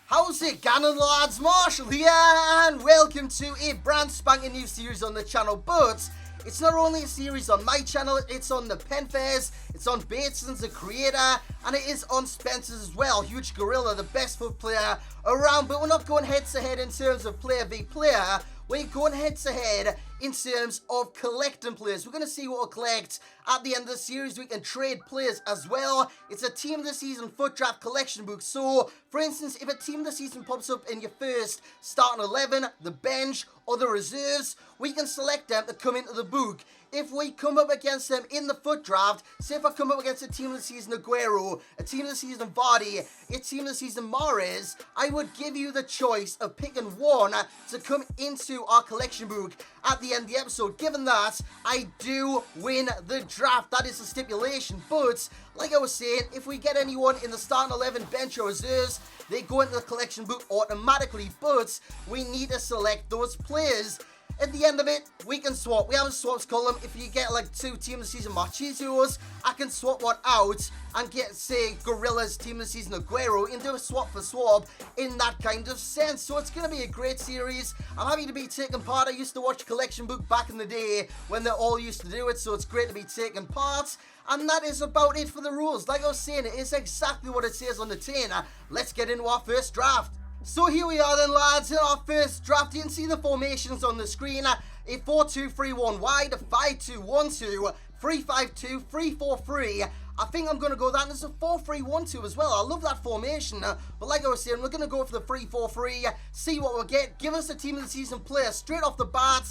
How's it going, lads? Marshall here, and welcome to a brand spanking new series on the channel. But it's not only a series on my channel, it's on the Penfairs, it's on Bateson's, the creator, and it is on Spencer's as well. Huge Gorilla, the best foot player around. But we're not going head to head in terms of player v player. We're going head to head in terms of collecting players. We're going to see what we'll collect at the end of the series. We can trade players as well. It's a team of the season foot draft collection book. So, for instance, if a team of the season pops up in your first starting 11, the bench, or the reserves, we can select them to come into the book. If we come up against them in the foot draft, say if I come up against a team of the season Aguero, a team of the season Vardy, a team of the season Mahrez, I would give you the choice of picking one to come into our collection book at the end of the episode. Given that, I do win the draft. That is the stipulation. But, like I was saying, if we get anyone in the starting 11, bench, or reserves, they go into the collection book automatically. But we need to select those players. At the end of it, we can swap. We have a swaps column. If you get like two team of the season Marchizios, I can swap one out and get, say, Gorilla's team of the season Aguero into a swap for swap in that kind of sense. So it's going to be a great series. I'm happy to be taking part. I used to watch Collection Book back in the day when they all used to do it, so it's great to be taking part. And that is about it for the rules. Like I was saying, it is exactly what it says on the tin. Let's get into our first draft. So here we are then, lads, in our first draft. You can see the formations on the screen. A 4-2-3-1 wide, a 5-2-1-2, 3-5-2, 3-4-3. I think I'm going to go that. And there's a 4-3-1-2 as well. I love that formation. But like I was saying, we're going to go for the 3-4-3, see what we'll get. Give us a team of the season player straight off the bat.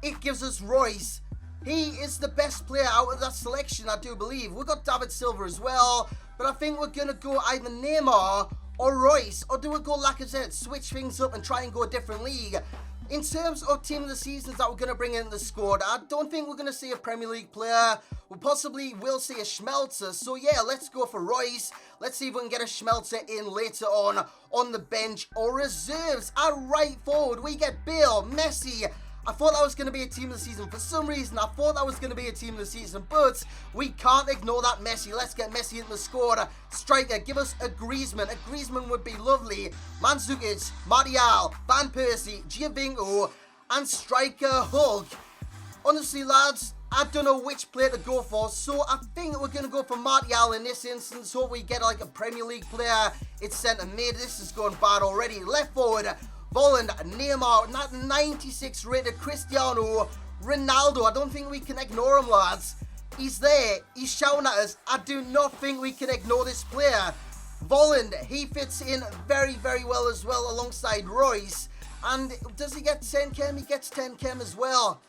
It gives us Royce. He is the best player out of that selection, I do believe. We've got David Silva as well. But I think we're going to go either Neymar or Royce, or do we go Lacazette, switch things up and try and go a different league? In terms of team of the seasons that we're going to bring in the squad, I don't think we're going to see a Premier League player. We possibly will see a Schmelzer. So yeah, let's go for Royce. Let's see if we can get a Schmelzer in later on the bench or reserves. At right forward, we get Bale, Messi. I thought that was going to be a team of the season. For some reason, I thought that was going to be a team of the season. But we can't ignore that Messi. Let's get Messi in the squad. Striker, give us a Griezmann. A Griezmann would be lovely. Mandzukic, Martial, Van Persie, Giovinco, and striker Hulk. Honestly, lads, I don't know which player to go for. So I think we're going to go for Martial in this instance. Hope we get like a Premier League player. It's centre mid. This is going bad already. Left forward, Volland, Neymar, not 96 rated Cristiano Ronaldo. I don't think we can ignore him, lads. He's there. He's shouting at us. I do not think we can ignore this player. Volland, he fits in very, very well as well alongside Royce. And does he get 10 chem? He gets 10 chem as well.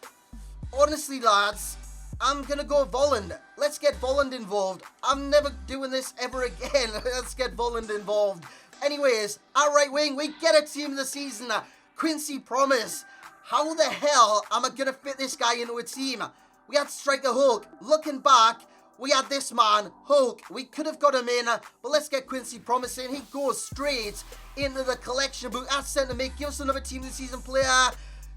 Honestly, lads, I'm going to go Volland. Let's get Volland involved. I'm never doing this ever again. Let's get Volland involved. Anyways, our right wing, we get a team of the season, Quincy Promise. How the hell am I going to fit this guy into a team? We had striker Hulk. Looking back, we had this man, Hulk. We could have got him in, but let's get Quincy Promise in. He goes straight into the collection book at centre mid. Give us another team of the season player.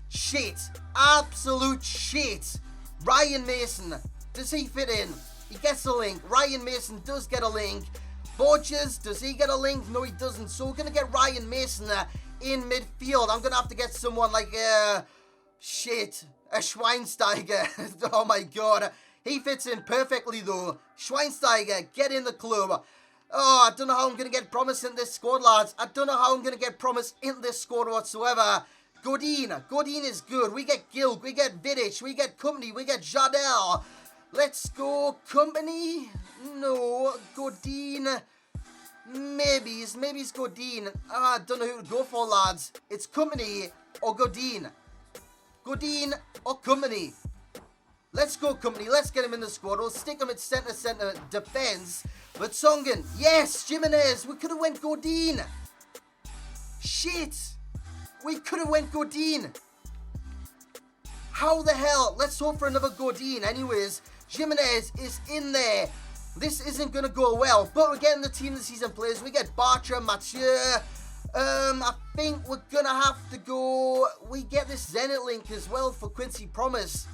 Shit. Absolute shit. Ryan Mason. Does he fit in? He gets a link. Ryan Mason does get a link. Borges, does he get a link? No, he doesn't. So we're going to get Ryan Mason in midfield. I'm going to have to get someone like, a Schweinsteiger. Oh my god. He fits in perfectly though. Schweinsteiger, get in the club. Oh, I don't know how I'm going to get Promise in this squad, lads. I don't know how I'm going to get Promise in this squad whatsoever. Godin is good. We get Gilg, we get Vidic, we get Company, we get Jardel. Let's go Company. No, Godin. Maybe it's Godin. I don't know who to go for, lads. It's Company or Godin. Godin or Company. Let's go Company. Let's get him in the squad. We'll stick him at centre defence. But Songen. Yes, Jimenez. We could have went Godin. Shit. We could have went Godin. How the hell? Let's hope for another Godin. Anyways, Jimenez is in there. This isn't going to go well, but we're getting the team of the season players. We get Bartra, Mathieu. I think we're going to have to go. We get this Zenit link as well for Quincy Promise.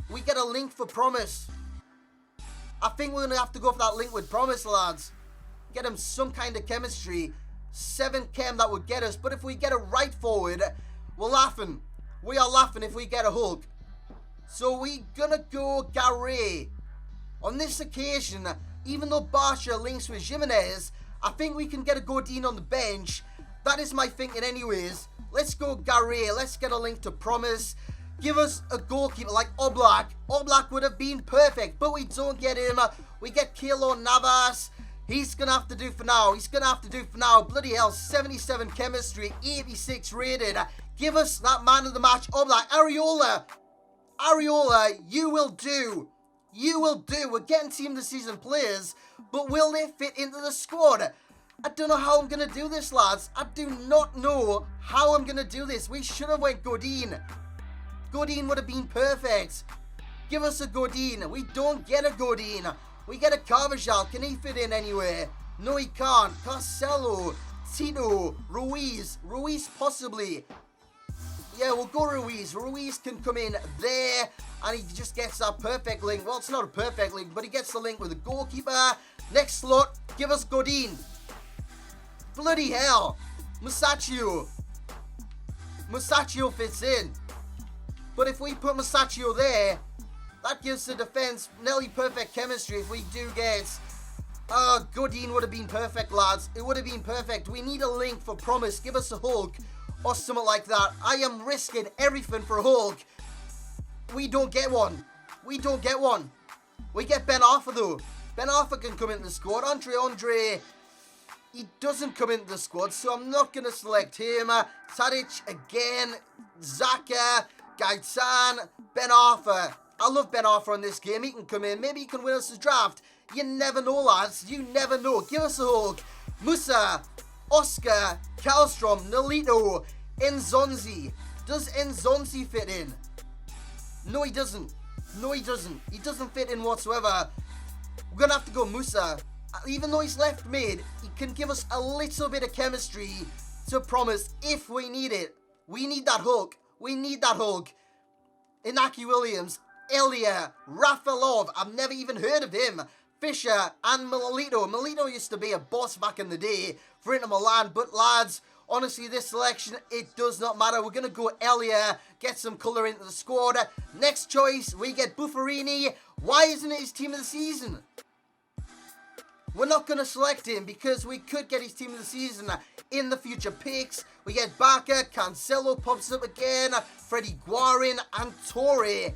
We get a link for Promise. I think we're going to have to go for that link with Promise, lads. Get him some kind of chemistry. 7 chem that would get us. But if we get a right forward, we're laughing. We are laughing if we get a Hulk. So we gonna go Gary. On this occasion, even though Barsha links with Jimenez, I think we can get a Godin on the bench. That is my thinking anyways. Let's go Gary. Let's get a link to Promise. Give us a goalkeeper like Oblak. Oblak would have been perfect, but we don't get him. We get Keylor Navas. He's going to have to do for now. He's going to have to do for now. Bloody hell, 77 chemistry, 86 rated. Give us that man of the match, Oblak. Areola. Areola, you will do. You will do. We're getting team of the season players, but will they fit into the squad? I don't know how I'm going to do this, lads. I do not know how I'm going to do this. We should have went Godin. Godin would have been perfect. Give us a Godin. We don't get a Godin. We get a Carvajal. Can he fit in anywhere? No, he can't. Carcelo, Tito, Ruiz. Ruiz possibly. Yeah, we'll go Ruiz. Ruiz can come in there and he just gets that perfect link. Well, it's not a perfect link, but he gets the link with the goalkeeper. Next slot, give us Godin. Bloody hell. Musacchio. Musacchio fits in. But if we put Musacchio there, that gives the defense nearly perfect chemistry if we do get... Godin would have been perfect, lads. It would have been perfect. We need a link for Promise. Give us a Hulk or something like that. I am risking everything for a Hulk. We don't get one. We don't get one. We get Ben Arthur, though. Ben Arthur can come into the squad. Andre... He doesn't come into the squad, so I'm not going to select him. Tadic again. Zaka... Gaetan, Ben Arthur. I love Ben Arthur on this game. He can come in. Maybe he can win us a draft. You never know, lads. You never know. Give us a Hulk. Musa, Oscar, Kallstrom, Nolito, Nzonzi. Does Nzonzi fit in? No, he doesn't. No, he doesn't. He doesn't fit in whatsoever. We're going to have to go Musa. Even though he's left mid, he can give us a little bit of chemistry to Promise if we need it. We need that Hulk. We need that Hulk. Inaki Williams, Elia, Rafaelov, I've never even heard of him. Fisher and Milito. Milito used to be a boss back in the day for Inter Milan, but lads, honestly, this selection, it does not matter. We're going to go Elia, get some colour into the squad. Next choice, we get Buffarini. Why isn't it his team of the season? We're not going to select him because we could get his team of the season in the future picks. We get Barker, Cancelo pops up again, Freddie Guarin and Torre.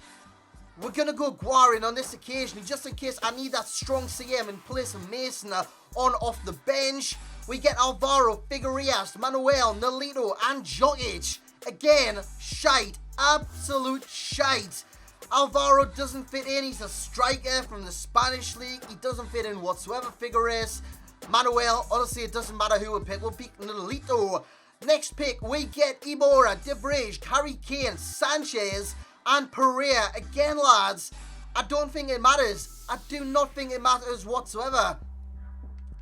We're going to go Guarin on this occasion just in case I need that strong CM in place of Mason on off the bench. We get Alvaro, Figueras, Manuel, Nolito and Jokic. Again, shite. Absolute shite. Alvaro doesn't fit in. He's a striker from the Spanish league. He doesn't fit in whatsoever. Figueras, Manuel. Honestly, it doesn't matter who we pick. We'll pick Nolito. Next pick, we get Ibora, Debrage, Harry Kane, Sanchez, and Pereira. Again, lads, I don't think it matters. I do not think it matters whatsoever.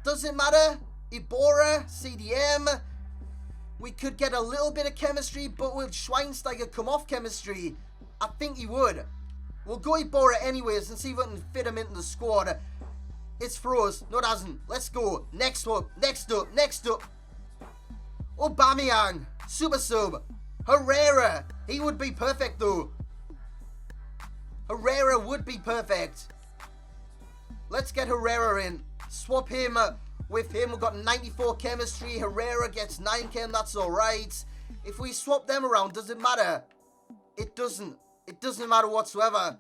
Does it matter? Ibora, CDM. We could get a little bit of chemistry, but will Schweinsteiger come off chemistry? I think he would. We'll go Ibora anyways and see if we can fit him into the squad. It's froze. No, it hasn't. Let's go. Next up. Aubameyang. Super sub. Herrera. He would be perfect though. Herrera would be perfect. Let's get Herrera in. Swap him with him. We've got 94 chemistry. Herrera gets 9 chem. That's alright. If we swap them around, does it matter? It doesn't. It doesn't matter whatsoever.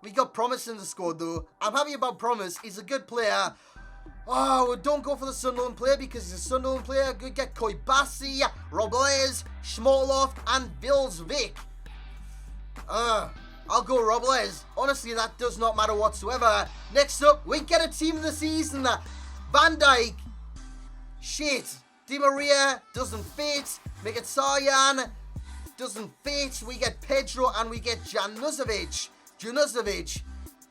We got Promise in the squad though. I'm happy about Promise. He's a good player. Oh, don't go for the Sunderland player because he's a Sunderland player. Good get Koibasi, Robles, Smolov, and Vilsvik. I'll go Robles. Honestly, that does not matter whatsoever. Next up, we get a team of the season. Van Dijk. Shit. Di Maria doesn't fit. Mkhitaryan doesn't fit. We get Pedro and we get Januzovic.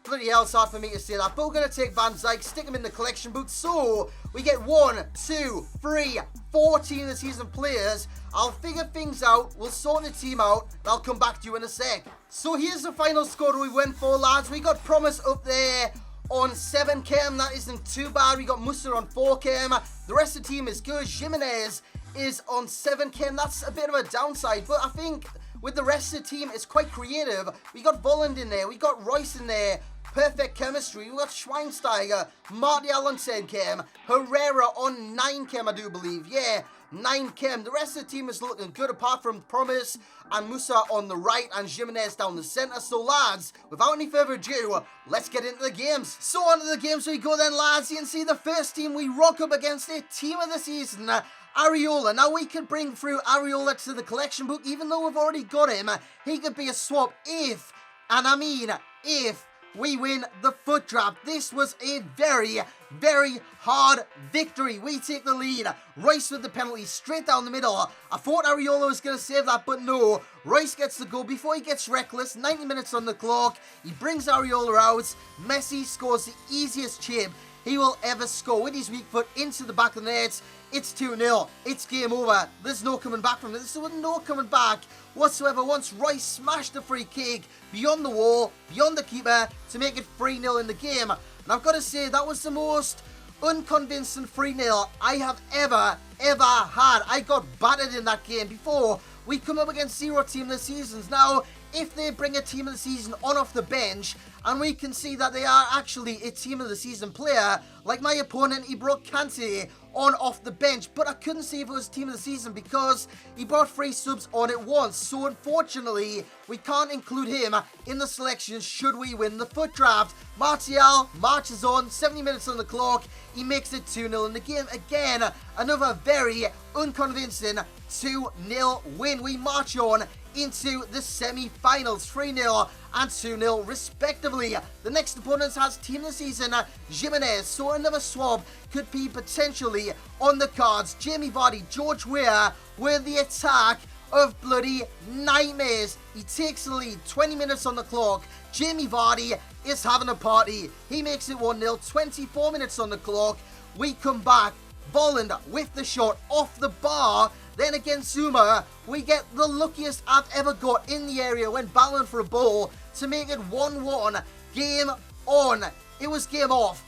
Bloody hell, it's hard for me to say that. But we're going to take Van Dijk, stick him in the collection boot. So, we get 1, 2, 3, 14 of the season players. I'll figure things out. We'll sort the team out. And I'll come back to you in a sec. So, here's the final squad we went for, lads. We got Promise up there. on 7km. That isn't too bad. We got Musa on 4km. The rest of the team is good. Jimenez is on 7km. That's a bit of a downside, but I think with the rest of the team, it's quite creative. We got Volland in there. We got Royce in there. Perfect chemistry. We got Schweinsteiger, Martial on 10km, Herrera on 9km, I do believe. Yeah, 9km. The rest of the team is looking good apart from Promise and Musa on the right and Jimenez down the centre. So lads, without any further ado, let's get into the games. So on to the games we go then, lads. You can see the first team we rock up against, the team of the season, Areola. Now we could bring through Areola to the collection book, even though we've already got him. He could be a swap if, and I mean if, we win the FUT draft. This was a very, very hard victory. We take the lead. Royce with the penalty straight down the middle. I thought Areola was going to save that, but no. Royce gets the goal before he gets reckless. 90 minutes on the clock. He brings Areola out. Messi scores the easiest chip he will ever score with his weak foot into the back of the net. It's 2-0. It's game over. There's no coming back from this. There was no coming back whatsoever once Royce smashed the free kick beyond the wall, beyond the keeper, to make it 3-0 in the game. And I've got to say, that was the most unconvincing 3-0 I have ever had. I got battered in that game before. We come up against zero team of the seasons. Now, if they bring a team of the season on off the bench, and we can see that they are actually a team of the season player, like my opponent, he brought Kante on off the bench, but I couldn't see if it was team of the season because he brought 3 subs on at once. So unfortunately, we can't include him in the selection should we win the FUT draft. Martial marches on, 70 minutes on the clock. He makes it 2-0 in the game. Again, another very unconvincing 2-0 win. We march on into the semi-finals, 3-0 and 2-0 respectively. The next opponent has team of the season, Jimenez, so another swap could be potentially on the cards. Jamie Vardy, George Weah with the attack of bloody nightmares. He takes the lead, 20 minutes on the clock. Jamie Vardy is having a party. He makes it 1-0, 24 minutes on the clock. We come back, Volland with the shot off the bar. Then against Zuma, we get the luckiest I've ever got in the area when battling for a ball to make it 1-1. Game on. It was game off.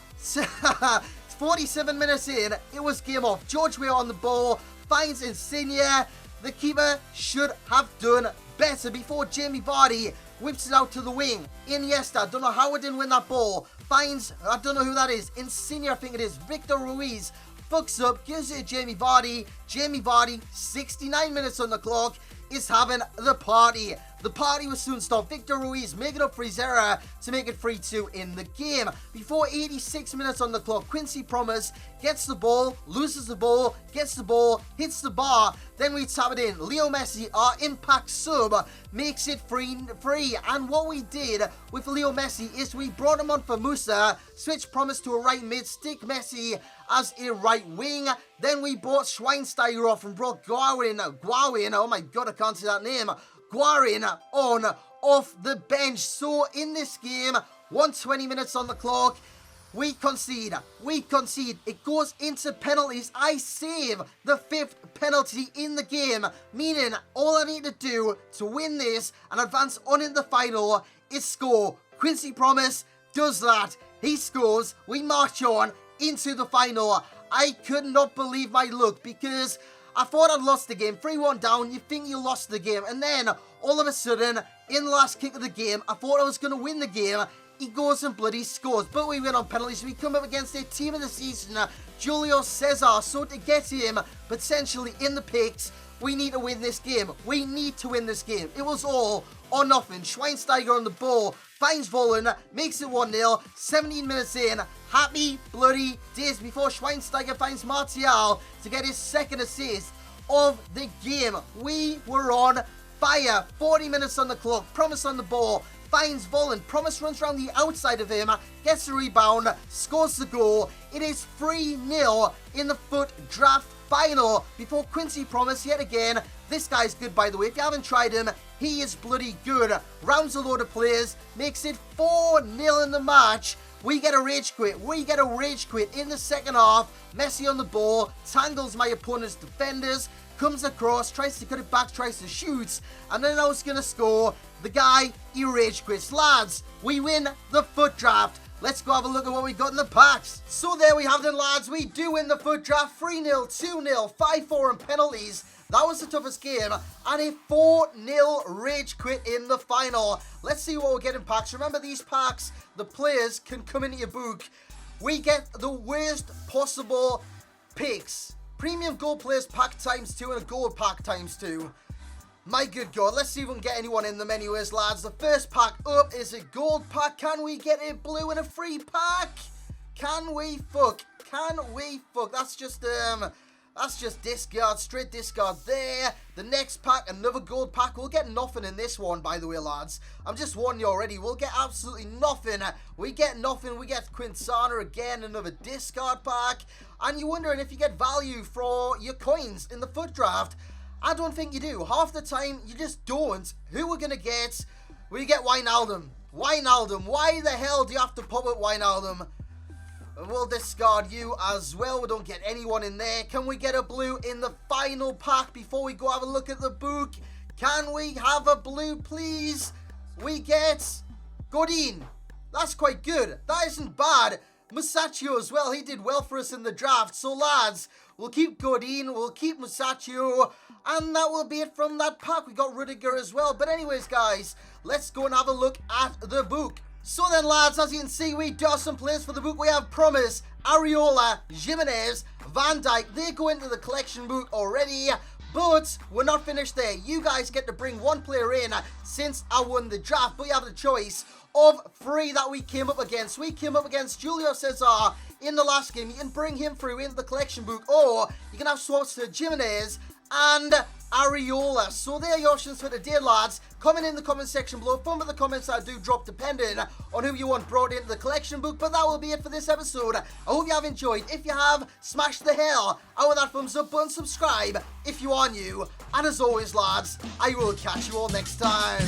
47 minutes in, it was game off. George Weah on the ball, finds Insigne. The keeper should have done better before Jamie Vardy whips it out to the wing. Iniesta, don't know how it didn't win that ball. Finds, I don't know who that is. Insigne, I think it is. Victor Ruiz fucks up, gives it to Jamie Vardy. Jamie Vardy, 69 minutes on the clock, is having the party. The party will soon stop. Victor Ruiz making up for his error to make it 3-2 in the game. Before 86 minutes on the clock, Quincy Promise gets the ball, loses the ball, gets the ball, hits the bar. Then we tap it in. Leo Messi, our impact sub, makes it 3-3. And what we did with Leo Messi is we brought him on for Musa, switched Promise to a right mid, stick Messi as a right wing. Then we brought Schweinsteiger off and brought Guarin, oh my god, I can't say that name, Guarin on off the bench. So in this game, 120 minutes on the clock, we concede. It goes into penalties. I save the 5th penalty in the game, meaning all I need to do to win this and advance on in the final is score. Quincy Promise does that. He scores. We march on into the final. I could not believe my luck because I thought I'd lost the game. 3-1 down, you think you lost the game. And then, all of a sudden, in the last kick of the game, I thought I was going to win the game. He goes and bloody scores. But we win on penalties. We come up against a team of the season, Julio Cesar. So to get him potentially in the picks, we need to win this game. We need to win this game. It was all or nothing. Schweinsteiger on the ball, finds Volland, makes it 1-0, 17 minutes in. Happy bloody days before Schweinsteiger finds Martial to get his 2nd assist of the game. We were on fire. 40 minutes on the clock. Promise on the ball, finds Volland. Promise runs around the outside of him, gets the rebound, scores the goal. It is 3-0 in the FUT draft final before Quincy Promise yet again. This guy's good, by the way. If you haven't tried him, he is bloody good. Rounds a load of players, makes it 4-0 in the match. We get a rage quit. In the second half. Messi on the ball, tangles my opponent's defenders, comes across, tries to cut it back, tries to shoot, and then I was going to score. The guy, he rage quits. Lads, we win the FUT draft. Let's go have a look at what we got in the packs. So there we have it, lads. We do win the FUT draft 3-0, 2-0, 5-4 and penalties. That was the toughest game. And a 4-0 rage quit in the final. Let's see what we'll get in packs. Remember, these packs, the players can come into your book. We get the worst possible picks. Premium gold players pack ×2 and a gold pack ×2. My good God, let's see if we can get anyone in them anyways, lads. The first pack up is a gold pack. Can we get a blue and a free pack? Can we fuck? Can we fuck? That's just discard, straight discard there. The next pack, another gold pack. We'll get nothing in this one, by the way, lads. I'm just warning you already. We'll get absolutely nothing. We get nothing. We get Quintana again, another discard pack. And you're wondering if you get value for your coins in the FUT draft. I don't think you do. Half the time, you just don't. Who we're going to get? We get Wijnaldum. Wijnaldum. Why the hell do you have to pop up Wijnaldum? And we'll discard you as well. We don't get anyone in there. Can we get a blue in the final pack before we go have a look at the book? Can we have a blue, please? We get Godin. That's quite good. That isn't bad. Musacchio as well. He did well for us in the draft. So, lads, we'll keep Godin. We'll keep Musacchio. And that will be it from that pack. We got Rudiger as well. But anyways, guys, let's go and have a look at the book. So then, lads, as you can see, we do have some players for the book. We have Promise, Areola, Jimenez, Van Dijk. They go into the collection book already. But we're not finished there. You guys get to bring one player in since I won the draft. But you have the choice of 3 that we came up against. We came up against Julio Cesar in the last game. You can bring him through into the collection book. Or you can have swaps to Jimenez and Areola. So there are your options for today, lads. Comment in the comment section below. Some of the comments I do drop depending on who you want brought into the collection book. But that will be it for this episode. I hope you have enjoyed. If you have, smash the hell out of that thumbs up button. Subscribe if you are new. And as always, lads, I will catch you all next time.